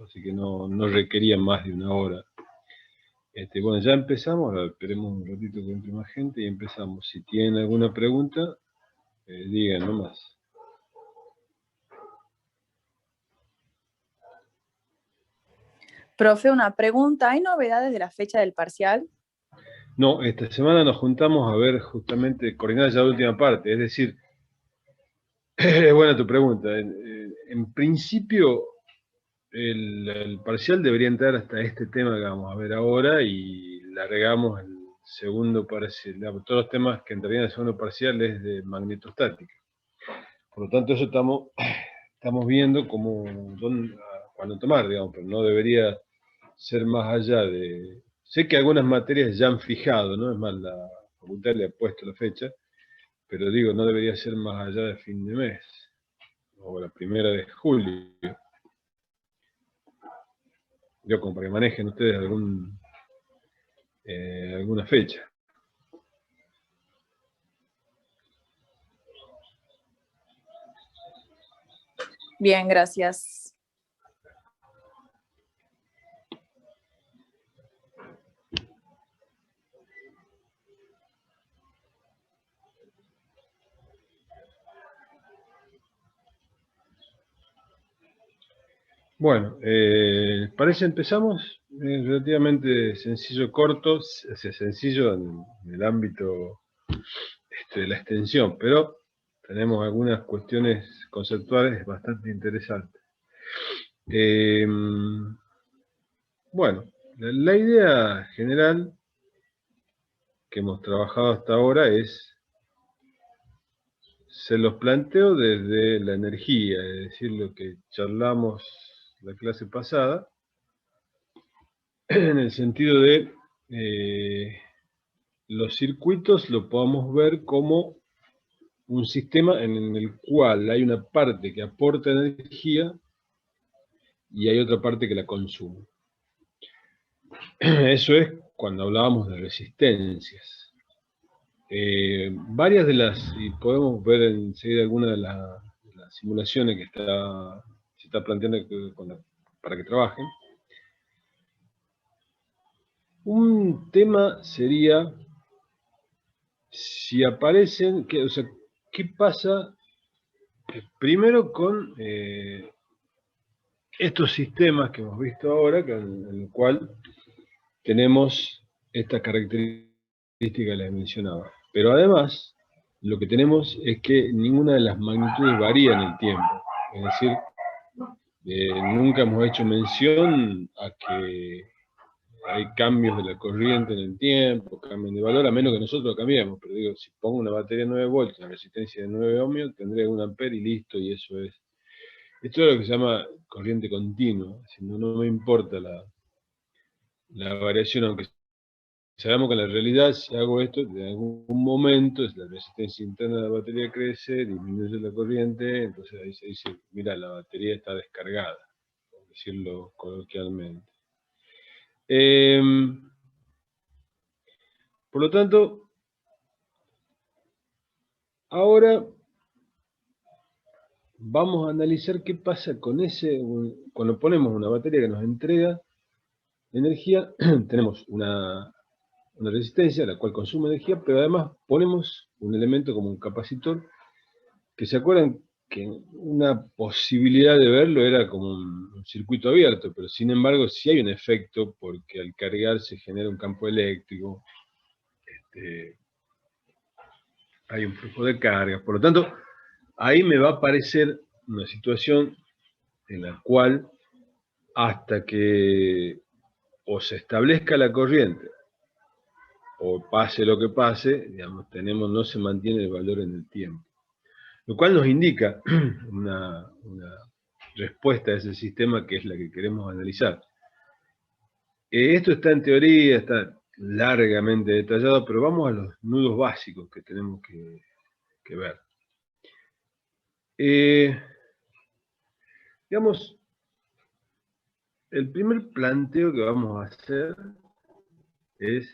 así que no requería más de una hora. Bueno, ya empezamos, esperemos un ratito que entre más gente y empezamos. Si tienen alguna pregunta, digan nomás. Profe, una pregunta. ¿Hay novedades de la fecha del parcial? No, esta semana nos juntamos a ver justamente, coordinar ya la última parte, es decir, es buena tu pregunta. En principio, el parcial debería entrar hasta este tema que vamos a ver ahora y largamos el segundo parcial. Todos los temas que entrarían en el segundo parcial es de magnetostática. Por lo tanto, eso estamos viendo cuándo tomar, digamos, pero no debería ser más allá de... Sé que algunas materias ya han fijado, ¿no? Es más, la facultad le ha puesto la fecha, pero digo, no debería ser más allá de fin de mes, o la primera de julio. Yo, como para que manejen ustedes alguna fecha. Bien, gracias. Bueno, parece empezamos. Es relativamente sencillo, corto, sencillo en el ámbito de la extensión, pero tenemos algunas cuestiones conceptuales bastante interesantes. Bueno, la idea general que hemos trabajado hasta ahora se los planteo desde la energía, es decir, lo que charlamos la clase pasada, en el sentido de los circuitos lo podemos ver como un sistema en el cual hay una parte que aporta energía y hay otra parte que la consume. Eso es cuando hablábamos de resistencias. Varias de y podemos ver enseguida algunas de las simulaciones que se está planteando para que trabajen. Un tema sería si aparecen, o sea, ¿qué pasa primero con estos sistemas que hemos visto ahora, en el cual tenemos estas características que les mencionaba? Pero además, lo que tenemos es que ninguna de las magnitudes varía en el tiempo. Es decir, nunca hemos hecho mención a que hay cambios de la corriente en el tiempo, cambios de valor, a menos que nosotros lo cambiemos. Pero digo, si pongo una batería de 9 voltios, una resistencia de 9 ohmios, tendré 1 ampere y listo, y eso es. Esto es lo que se llama corriente continua. Si no me importa la variación, aunque sabemos que en la realidad, si hago esto, en algún momento la resistencia interna de la batería crece, disminuye la corriente, entonces ahí se dice, mira, la batería está descargada, por decirlo coloquialmente. Por lo tanto, ahora vamos a analizar qué pasa con cuando ponemos una batería que nos entrega energía, tenemos una resistencia, la cual consume energía, pero además ponemos un elemento como un capacitor, que se acuerdan que una posibilidad de verlo era como un circuito abierto, pero sin embargo sí hay un efecto, porque al cargar se genera un campo eléctrico, hay un flujo de carga, por lo tanto, ahí me va a aparecer una situación en la cual hasta que o se establezca la corriente o pase lo que pase, digamos, no se mantiene el valor en el tiempo. Lo cual nos indica una respuesta a ese sistema que es la que queremos analizar. Esto está en teoría, está largamente detallado, pero vamos a los nudos básicos que tenemos que ver. Digamos, el primer planteo que vamos a hacer es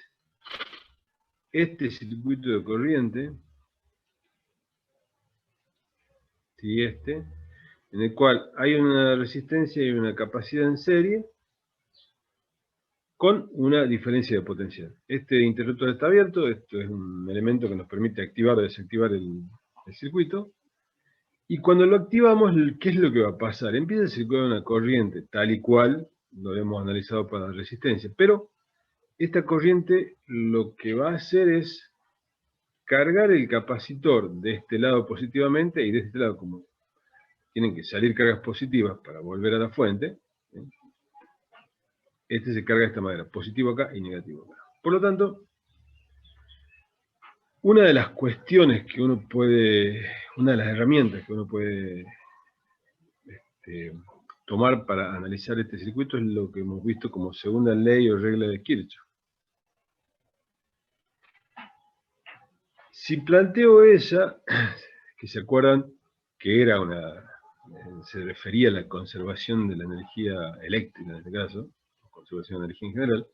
este circuito de corriente, ¿sí? en el cual hay una resistencia y una capacidad en serie con una diferencia de potencial. Este interruptor está abierto, esto es un elemento que nos permite activar o desactivar el circuito, y cuando lo activamos, ¿qué es lo que va a pasar? Empieza a circular una corriente, tal y cual lo hemos analizado para la resistencia, pero esta corriente lo que va a hacer es cargar el capacitor de este lado positivamente, y de este lado, como tienen que salir cargas positivas para volver a la fuente, ¿sí? Este se carga de esta manera, positivo acá y negativo acá. Por lo tanto, una de las cuestiones que uno puede, una de las herramientas que uno puede tomar para analizar este circuito es lo que hemos visto como segunda ley o regla de Kirchhoff. Si planteo esa, que se acuerdan que era se refería a la conservación de la energía eléctrica en este caso, conservación de energía en general,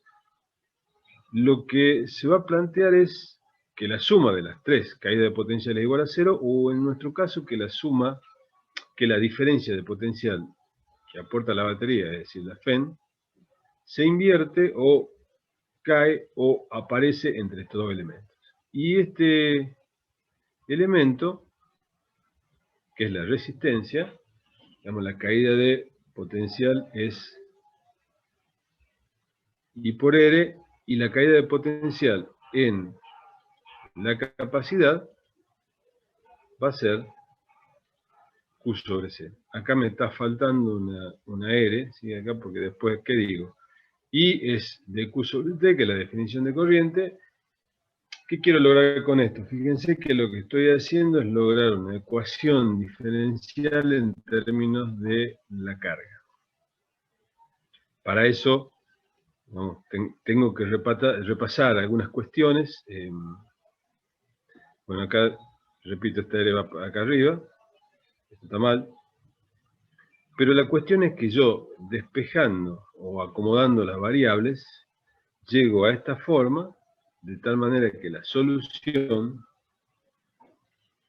lo que se va a plantear es que la suma de las tres caídas de potencial es igual a cero, o en nuestro caso que la diferencia de potencial que aporta la batería, es decir, la FEN, se invierte o cae o aparece entre estos dos elementos. Y este elemento, que es la resistencia, digamos, la caída de potencial es I por R, y la caída de potencial en la capacidad va a ser Q sobre C. Acá me está faltando una R, ¿sí? Acá, porque después, ¿qué digo? I es de Q sobre T, que es la definición de corriente. ¿Qué quiero lograr con esto? Fíjense que lo que estoy haciendo es lograr una ecuación diferencial en términos de la carga. Para eso, ¿no?, tengo que repasar algunas cuestiones. Bueno, acá, repito, esta R va acá arriba. Esto está mal. Pero la cuestión es que yo, despejando o acomodando las variables, llego a esta forma, de tal manera que la solución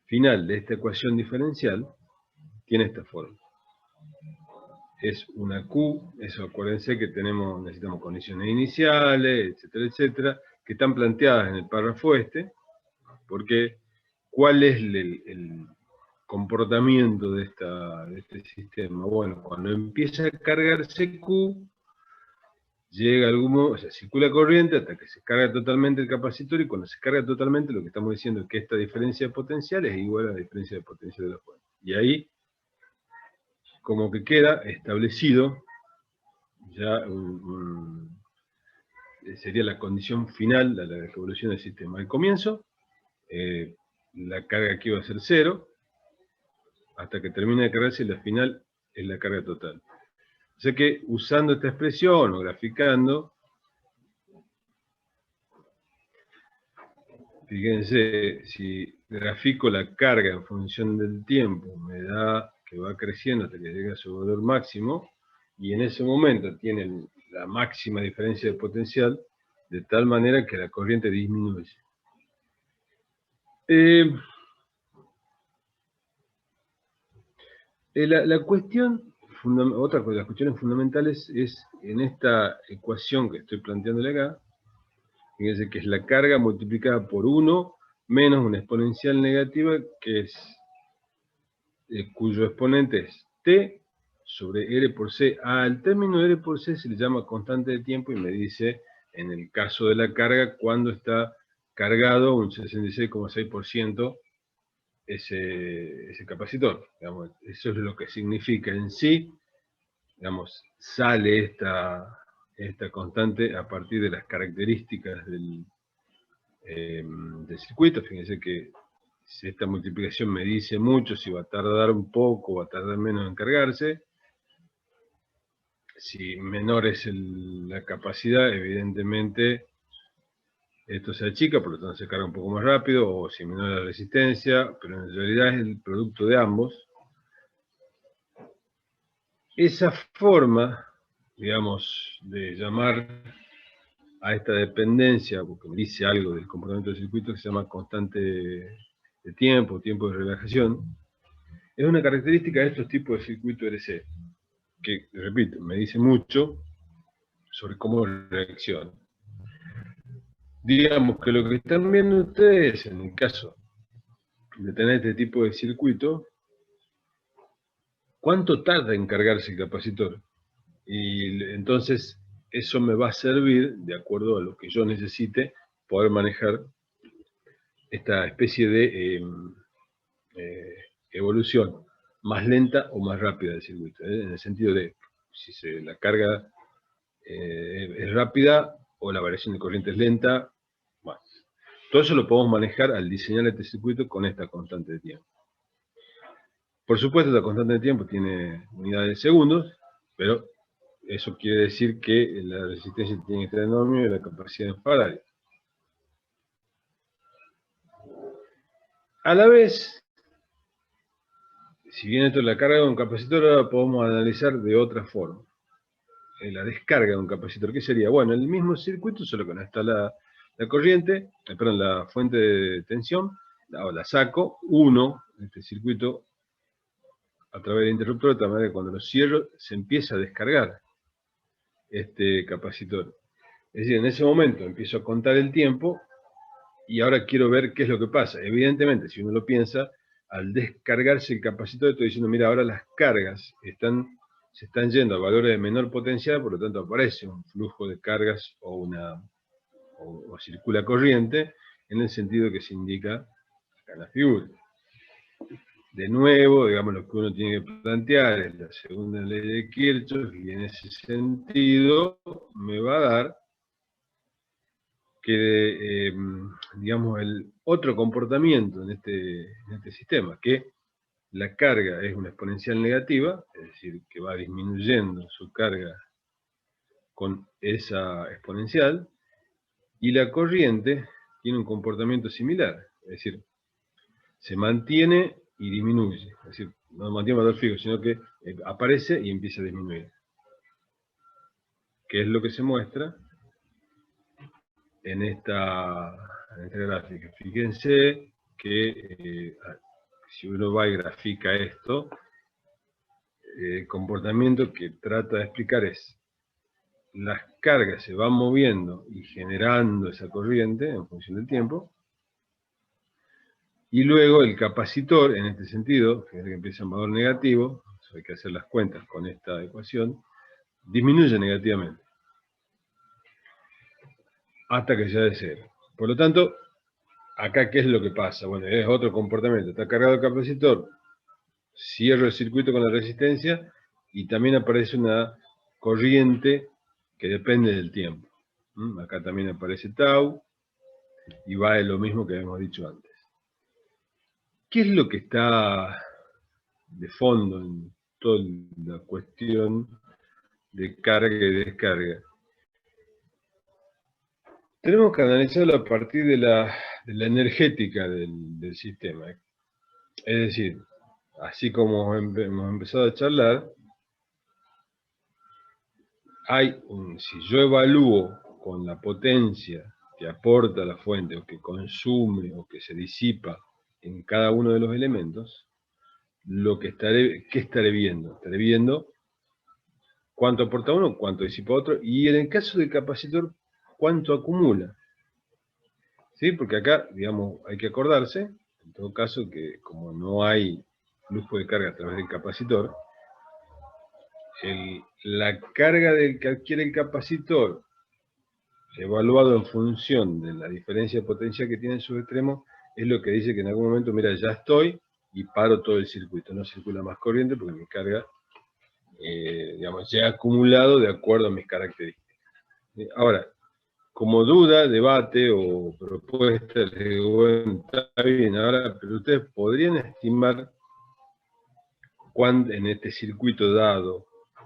final de esta ecuación diferencial tiene esta forma. Es una Q, eso acuérdense que necesitamos condiciones iniciales, etcétera, etcétera, que están planteadas en el párrafo este, porque ¿cuál es el comportamiento de este sistema? Bueno, cuando empieza a cargarse Q, llega o sea, circula corriente hasta que se carga totalmente el capacitor, y cuando se carga totalmente, lo que estamos diciendo es que esta diferencia de potencial es igual a la diferencia de potencial de la fuente. Y ahí, como que queda establecido ya sería la condición final de la evolución del sistema. Al comienzo, la carga aquí va a ser 0, hasta que termine de cargarse, y la final es la carga total. O sea que, usando esta expresión o graficando, fíjense, si grafico la carga en función del tiempo, me da que va creciendo hasta que llega a su valor máximo, y en ese momento tiene la máxima diferencia de potencial, de tal manera que la corriente disminuye. La cuestión, otra de las cuestiones fundamentales es en esta ecuación que estoy planteándole acá. Fíjense que es la carga multiplicada por 1 menos una exponencial negativa, que es cuyo exponente es T sobre R por C. Al término R por C se le llama constante de tiempo, y me dice, en el caso de la carga, cuando está cargado un 66,6% ese capacitor. Digamos, eso es lo que significa en sí. Digamos, sale esta constante a partir de las características del circuito. Fíjense que si esta multiplicación me dice mucho, si va a tardar un poco, va a tardar menos en cargarse. Si menor es la capacidad, evidentemente esto se achica, por lo tanto se carga un poco más rápido, o si menor la resistencia, pero en realidad es el producto de ambos. Esa forma, digamos, de llamar a esta dependencia, porque me dice algo del comportamiento del circuito, que se llama constante de tiempo de relajación, Es una característica de estos tipos de circuito RC, que, repito, me dice mucho sobre cómo reacciona. Digamos que lo que están viendo ustedes, en el caso de tener este tipo de circuito, ¿cuánto tarda en cargarse el capacitor? Y entonces eso me va a servir, de acuerdo a lo que yo necesite, poder manejar esta especie de evolución más lenta o más rápida del circuito, en el sentido de si la carga es rápida o la variación de corriente es lenta. Bueno, todo eso lo podemos manejar al diseñar este circuito con esta constante de tiempo. Por supuesto, la constante de tiempo tiene unidades de segundos, pero eso quiere decir que la resistencia tiene que estar en ohmio y la capacidad en farad. A la vez, si bien esto es la carga de un capacitor, ahora podemos analizar de otra forma. La descarga de un capacitor, ¿qué sería? Bueno, el mismo circuito, solo que no está la corriente, perdón, la fuente de tensión, la saco, uno, este circuito, a través del interruptor, de tal manera que cuando lo cierro, se empieza a descargar este capacitor. Es decir, en ese momento empiezo a contar el tiempo, y ahora quiero ver qué es lo que pasa. Evidentemente, si uno lo piensa, al descargarse el capacitor, estoy diciendo, mira, ahora las cargas se están yendo a valores de menor potencial, por lo tanto aparece un flujo de cargas o circula corriente, en el sentido que se indica acá en la figura. De nuevo, digamos, lo que uno tiene que plantear es la segunda ley de Kirchhoff, y en ese sentido me va a dar que, digamos, el otro comportamiento en este sistema, que la carga es una exponencial negativa, es decir, que va disminuyendo su carga con esa exponencial, y la corriente tiene un comportamiento similar, es decir, se mantiene y disminuye, es decir, no mantiene valor fijo, sino que aparece y empieza a disminuir. ¿Qué es lo que se muestra en esta gráfica? Fíjense que si uno va y grafica esto, el comportamiento que trata de explicar es: las cargas se van moviendo y generando esa corriente en función del tiempo, y luego el capacitor, en este sentido, fíjense que empieza en valor negativo, hay que hacer las cuentas con esta ecuación, disminuye negativamente, hasta que sea de cero. Por lo tanto, acá, ¿qué es lo que pasa? Bueno, es otro comportamiento. Está cargado el capacitor, cierro el circuito con la resistencia, y también aparece una corriente que depende del tiempo. Acá también aparece tau, y va de lo mismo que habíamos dicho antes. ¿Qué es lo que está de fondo en toda la cuestión de carga y descarga? Tenemos que analizarlo a partir de la energética del sistema. Es decir, así como hemos empezado a charlar, si yo evalúo con la potencia que aporta la fuente, o que consume, o que se disipa en cada uno de los elementos, ¿qué estaré viendo? Estaré viendo cuánto aporta uno, cuánto disipa otro, y en el caso del capacitor, cuánto acumula. ¿Sí? Porque acá, digamos, hay que acordarse, en todo caso, que como no hay flujo de carga a través del capacitor, la carga que adquiere el capacitor, evaluado en función de la diferencia de potencia que tiene en sus extremos, es lo que dice que en algún momento, mira, ya estoy, y paro todo el circuito, no circula más corriente porque mi carga, digamos, ya ha acumulado de acuerdo a mis características. Ahora, como duda, debate o propuesta, les digo, bueno, está bien, ahora, pero ustedes podrían estimar cuánto en este circuito dado,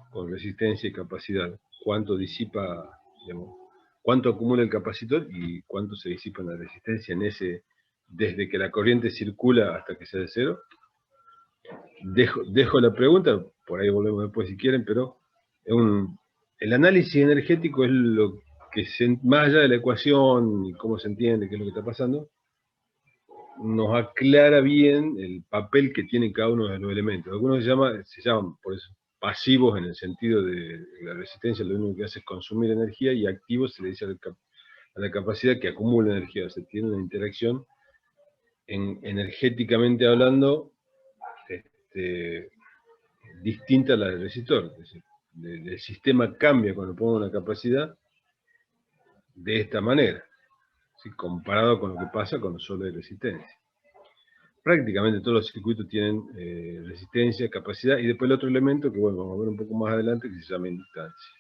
con resistencia y capacidad, cuánto disipa, digamos, cuánto acumula el capacitor y cuánto se disipa en la resistencia desde que la corriente circula hasta que sea de cero. Dejo la pregunta, por ahí volvemos después si quieren, pero el análisis energético es lo que, más allá de la ecuación y cómo se entiende qué es lo que está pasando, nos aclara bien el papel que tiene cada uno de los elementos. Algunos se llaman por eso pasivos en el sentido de la resistencia, lo único que hace es consumir energía, y activos se le dice a la capacidad que acumula energía. O sea, tiene una interacción energéticamente hablando distinta a la del resistor. Es decir, el sistema cambia cuando pongo una capacidad de esta manera, ¿sí? Comparado con lo que pasa cuando solo hay resistencia. Prácticamente todos los circuitos tienen resistencia, capacidad, y después el otro elemento que, bueno, vamos a ver un poco más adelante, que se llama inductancia.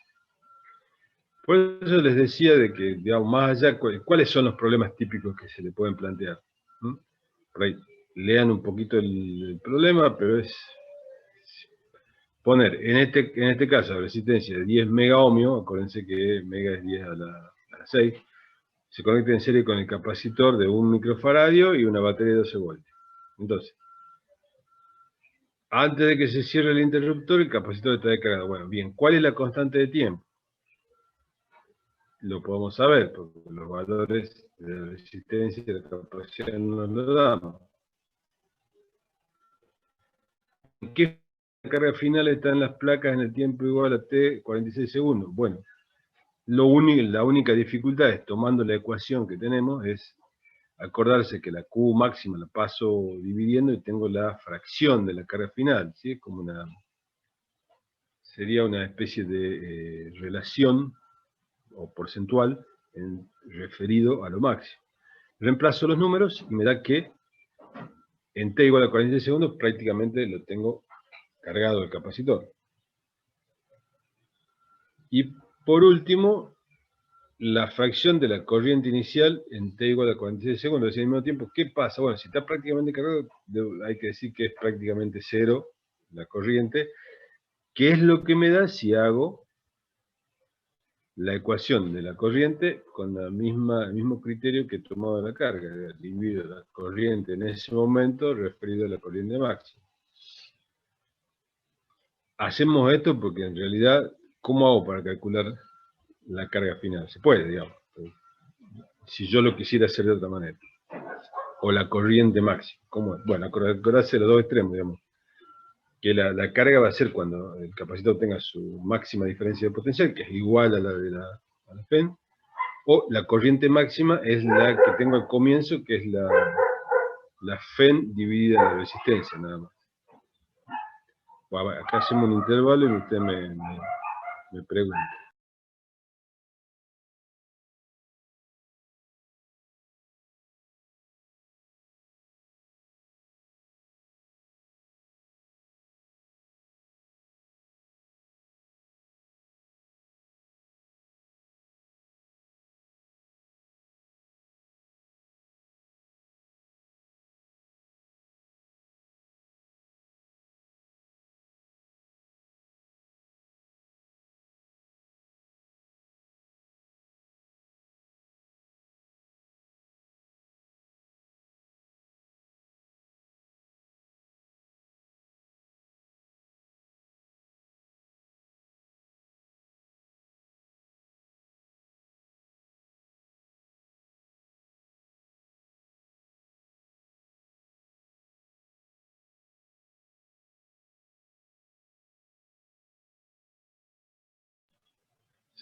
Por eso les decía de que, digamos, más allá, ¿cuáles son los problemas típicos que se le pueden plantear? Por ahí, lean un poquito el problema, pero es poner, en este caso, resistencia de 10 megaohmios, acuérdense que mega es 10 a la 6, se conecta en serie con el capacitor de 1 microfaradio y una batería de 12 voltios. Entonces, antes de que se cierre el interruptor, el capacitor está descargado. Bueno, bien, ¿cuál es la constante de tiempo? Lo podemos saber, porque los valores de la resistencia y de la capacidad nos lo damos. ¿En qué carga final está en las placas en el tiempo igual a t 46 segundos? Bueno, la única dificultad es, tomando la ecuación que tenemos, es acordarse que la Q máxima la paso dividiendo y tengo la fracción de la carga final, ¿sí? Como sería una especie de relación o porcentual referido a lo máximo. Reemplazo los números y me da que en t igual a 46 segundos prácticamente lo tengo cargado el capacitor. Y por último, la fracción de la corriente inicial en t igual a 46 segundos, es decir, al mismo tiempo, ¿qué pasa? Bueno, si está prácticamente cargado, hay que decir que es prácticamente cero la corriente, que es lo que me da si hago la ecuación de la corriente con el mismo criterio que he tomado la carga. Divido la corriente en ese momento referido a la corriente máxima. Hacemos esto porque en realidad, ¿cómo hago para calcular la carga final? Se puede, digamos, si yo lo quisiera hacer de otra manera. O la corriente máxima. ¿Cómo es? Bueno, acordarse de los dos extremos, digamos. Que la carga va a ser cuando el capacitor tenga su máxima diferencia de potencial, que es igual a la de la FEN, o la corriente máxima es la que tengo al comienzo, que es la FEN dividida en la resistencia, nada más. Bueno, acá hacemos un intervalo y usted me pregunta.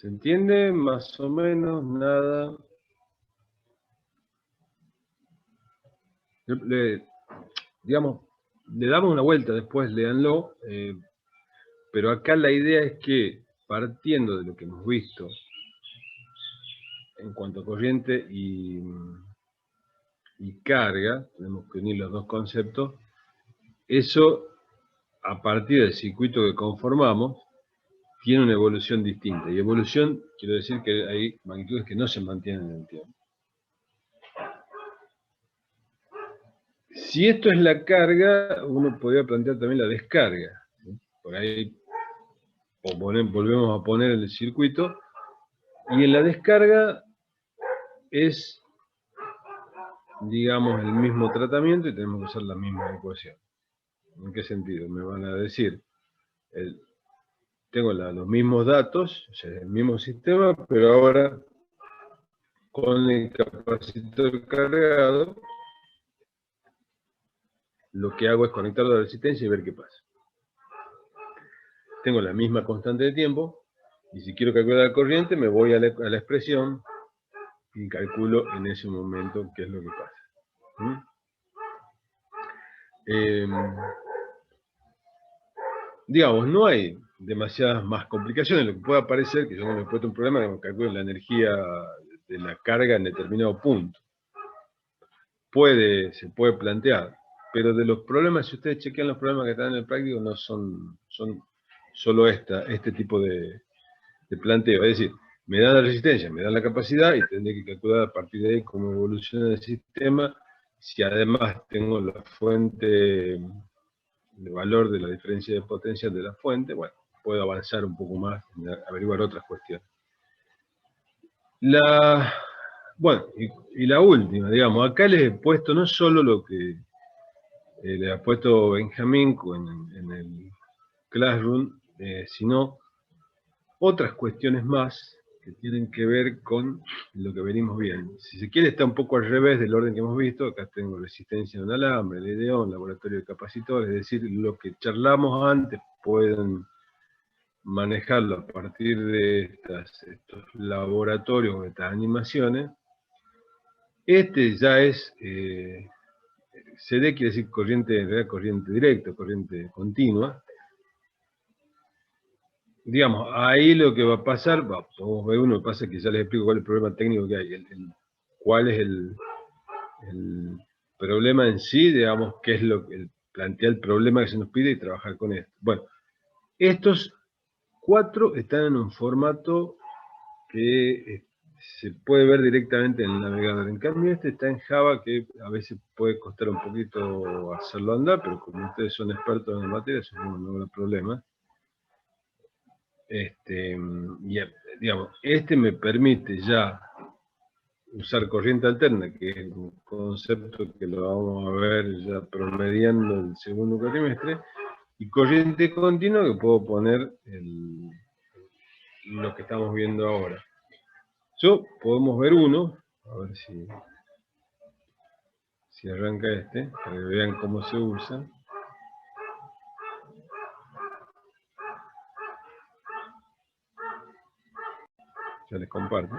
¿Se entiende? Más o menos, nada. Digamos, le damos una vuelta después, léanlo, pero acá la idea es que, partiendo de lo que hemos visto en cuanto a corriente y carga, tenemos que unir los dos conceptos, eso, a partir del circuito que conformamos, tiene una evolución distinta. Y evolución, quiero decir que hay magnitudes que no se mantienen en el tiempo. Si esto es la carga, uno podría plantear también la descarga. Por ahí volvemos a poner el circuito, y en la descarga es, digamos, el mismo tratamiento y tenemos que usar la misma ecuación. ¿En qué sentido? Me van a decir, tengo los mismos datos, o sea, el mismo sistema, pero ahora con el capacitor cargado, lo que hago es conectarlo a la resistencia y ver qué pasa. Tengo la misma constante de tiempo, y si quiero calcular la corriente, me voy a la expresión y calculo en ese momento qué es lo que pasa. Digamos, no hay demasiadas más complicaciones. Lo que puede aparecer, que yo no me he puesto un problema, que calculo la energía de la carga en determinado punto. Se puede plantear, pero de los problemas, si ustedes chequean los problemas que están en el práctico, no son solo este tipo de planteo. Es decir, me da la resistencia, me da la capacidad, y tendré que calcular a partir de ahí cómo evoluciona el sistema. Si además tengo la fuente de valor de la diferencia de potencia de la fuente, bueno, puedo avanzar un poco más en averiguar otras cuestiones. Bueno, y la última, digamos, acá les he puesto no solo lo que le ha puesto Benjamín en el Classroom, sino otras cuestiones más que tienen que ver con lo que venimos viendo. Si se quiere, está un poco al revés del orden que hemos visto. Acá tengo resistencia de un alambre, LDO, laboratorio de capacitores, es decir, lo que charlamos antes pueden manejarlo a partir de estos laboratorios, estas animaciones. Este ya es, CD quiere decir corriente, en realidad corriente directa, corriente continua. Digamos, ahí lo que va a pasar, podemos ver uno, pasa que ya les explico cuál es el problema técnico que hay, cuál es el problema en sí, digamos, qué es lo que plantea el problema que se nos pide y trabajar con esto. Bueno, estos 4 están en un formato que se puede ver directamente en el navegador. En cambio, este está en Java, que a veces puede costar un poquito hacerlo andar, pero como ustedes son expertos en la materia, eso no habrá problema. Digamos, me permite ya usar corriente alterna, que es un concepto que lo vamos a ver ya promediando el segundo cuatrimestre, y corriente continua, que puedo poner lo que estamos viendo ahora. Podemos ver uno, a ver si arranca para que vean cómo se usa. Ya les comparto.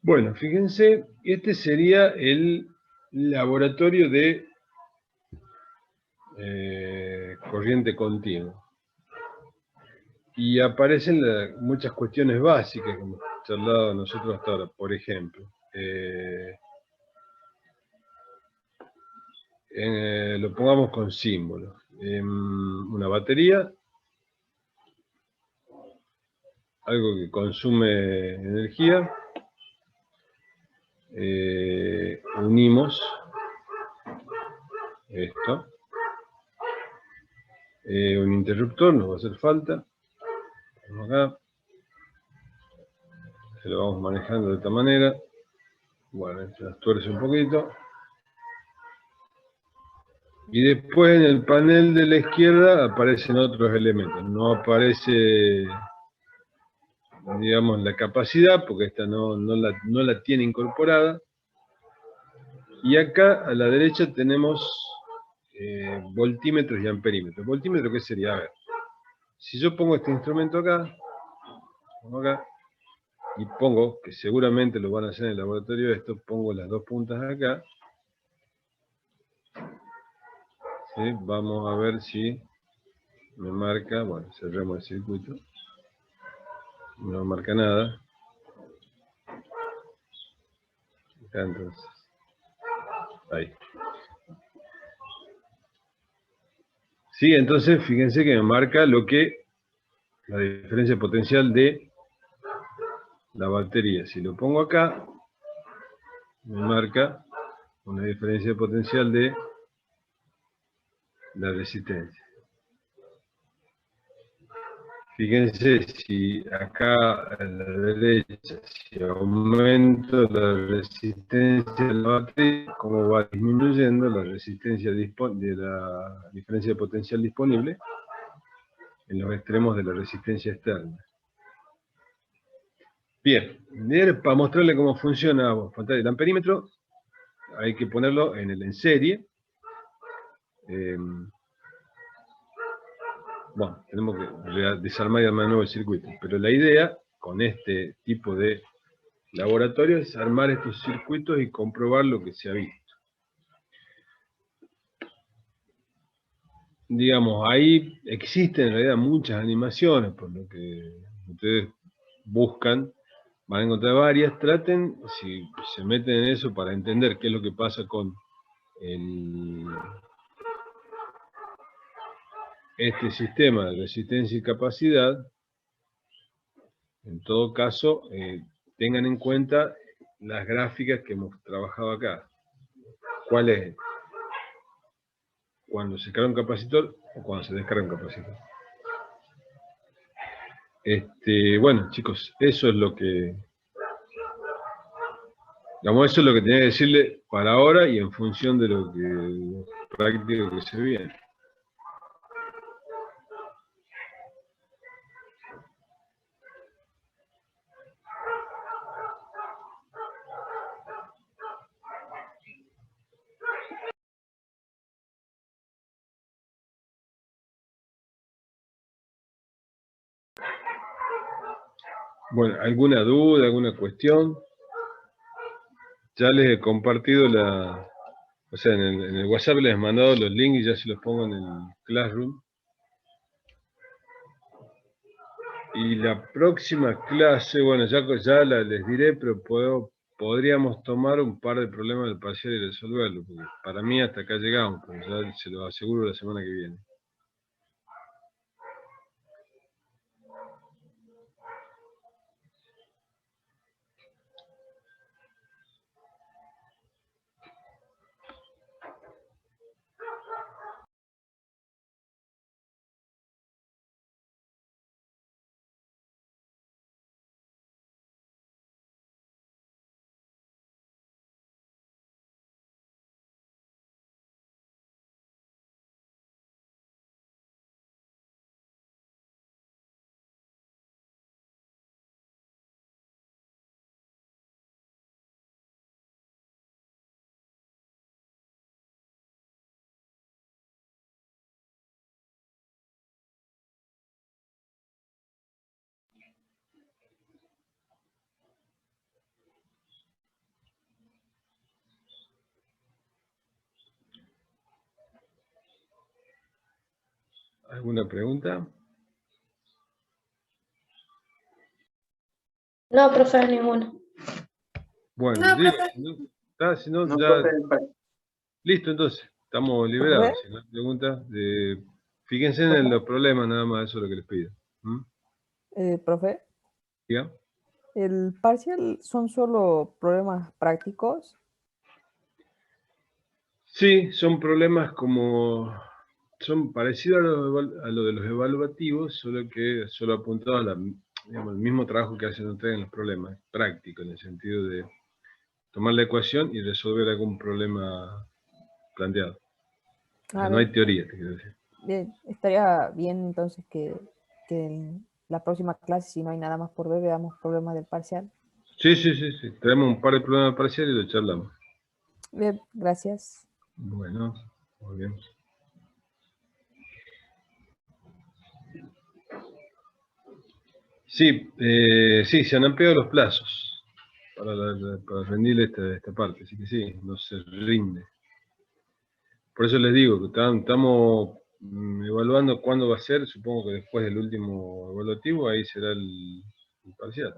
Bueno, fíjense, este sería el laboratorio de corriente continua. Y aparecen muchas cuestiones básicas que hemos charlado nosotros hasta ahora. Por ejemplo, lo pongamos con símbolos. Una batería, algo que consume energía. Unimos esto. Un interruptor nos va a hacer falta. Vamos acá. Se lo vamos manejando de esta manera. Bueno, se las tuerce un poquito. Y después en el panel de la izquierda aparecen otros elementos. No aparece, digamos, la capacidad, porque esta no la tiene incorporada. Y acá a la derecha tenemos voltímetros y amperímetros. ¿Voltímetro qué sería? A ver, si yo pongo este instrumento acá, y pongo, que seguramente lo van a hacer en el laboratorio esto, pongo las dos puntas acá. ¿Sí? Vamos a ver si me marca, bueno, cerramos el circuito. No marca nada. Acá entonces. Ahí. Sí, entonces fíjense que me marca lo que la diferencia potencial de la batería. Si lo pongo acá, me marca una diferencia potencial de la resistencia. Fíjense, si acá a la derecha, si aumento la resistencia de la batería, cómo va disminuyendo la resistencia de la diferencia potencial disponible en los extremos de la resistencia externa. Bien, para mostrarle cómo funciona pantalla del amperímetro, hay que ponerlo en serie. Bueno, tenemos que desarmar y armar de nuevo el circuito, pero la idea con este tipo de laboratorio es armar estos circuitos y comprobar lo que se ha visto. Digamos, ahí existen en realidad muchas animaciones, por lo que ustedes buscan, van a encontrar varias. Traten, si se meten en eso, para entender qué es lo que pasa con este sistema de resistencia y capacidad. En todo caso, tengan en cuenta las gráficas que hemos trabajado acá. ¿Cuál es? Cuando se carga un capacitor o cuando se descarga un capacitor. Bueno, chicos, eso es lo que... Digamos, eso es lo que tenía que decirle para ahora y en función de lo práctico que se viene. Bueno, ¿alguna duda, alguna cuestión? Ya les he compartido o sea, en el WhatsApp les he mandado los links y ya se los pongo en el Classroom. Y la próxima clase, bueno, ya les diré, pero podríamos tomar un par de problemas del parcial y resolverlo, porque para mí hasta acá llegamos, pero ya se lo aseguro la semana que viene. ¿Alguna pregunta? No, profe, ninguna. Bueno, No, digo, profe. si no, No, ya... profe. Listo, entonces, estamos liberados. Si no hay preguntas, fíjense en los problemas nada más, eso es lo que les pido. Profe, ¿Ya? ¿el parcial son solo problemas prácticos? Sí, son problemas son parecidos a lo de los evaluativos, solo apuntado digamos, al mismo trabajo que hacen ustedes en los problemas, práctico, en el sentido de tomar la ecuación y resolver algún problema planteado. O sea, no hay teoría, te quiero decir. Bien, estaría bien entonces que en la próxima clase, si no hay nada más por ver, veamos problemas del parcial. Sí. Traemos un par de problemas parciales y lo charlamos. Bien, gracias. Bueno, muy bien. Sí, se han ampliado los plazos para rendir esta parte, así que sí, no se rinde. Por eso les digo que estamos evaluando cuándo va a ser, supongo que después del último evaluativo, ahí será el parcial.